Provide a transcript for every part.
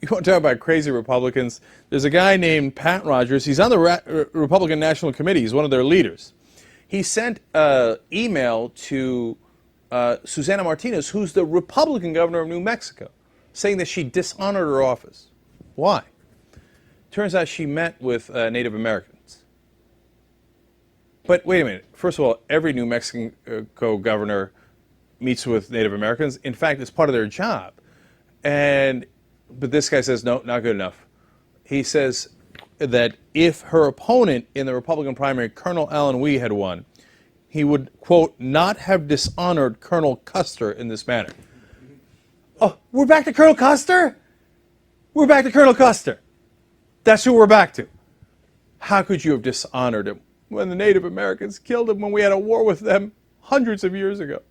You want to talk about crazy Republicans? There's a guy named Pat Rogers. He's on the Republican National Committee. He's one of their leaders. He sent an email to Susana Martinez, who's the Republican governor of New Mexico, saying that she dishonored her office. Why? Turns out she met with Native Americans. But wait a minute. First of all, every New Mexico governor meets with Native Americans. In fact, it's part of their job. But this guy says, no, not good enough. He says that if her opponent in the Republican primary, Colonel Alan Wee, had won, he would, quote, not have dishonored Colonel Custer in this manner. Oh, we're back to Colonel Custer? We're back to Colonel Custer. That's who we're back to. How could you have dishonored him when the Native Americans killed him when we had a war with them hundreds of years ago?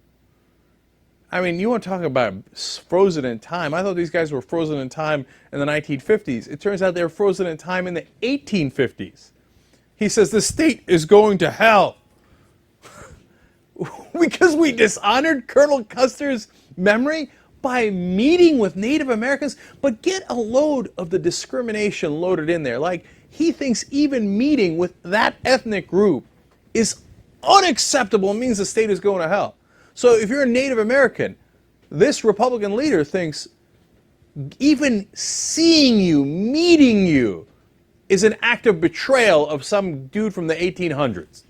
I mean, you want to talk about frozen in time. I thought these guys were frozen in time in the 1950s. It turns out they were frozen in time in the 1850s. He says the state is going to hell because we dishonored Colonel Custer's memory by meeting with Native Americans. But get a load of the discrimination loaded in there. Like, he thinks even meeting with that ethnic group is unacceptable. It means the state is going to hell. So if you're a Native American, this Republican leader thinks even seeing you, meeting you, is an act of betrayal of some dude from the 1800s.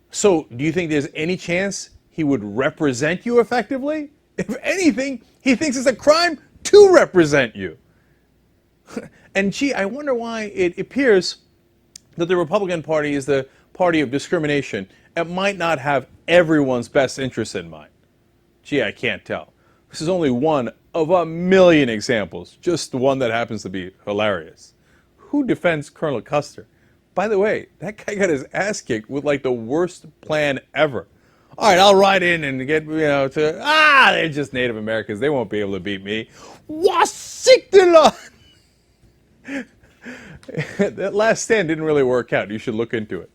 So do you think there's any chance he would represent you effectively? If anything, he thinks it's a crime to represent you. And gee, I wonder why it appears that the Republican Party is the party of discrimination. It might not have everyone's best interest in mind. Gee, I can't tell. This is only one of a million examples, just the one that happens to be hilarious. Who defends Colonel Custer? By the way, that guy got his ass kicked with like the worst plan ever. All right, I'll ride in and get, they're just Native Americans. They won't be able to beat me. That last stand didn't really work out. You should look into it.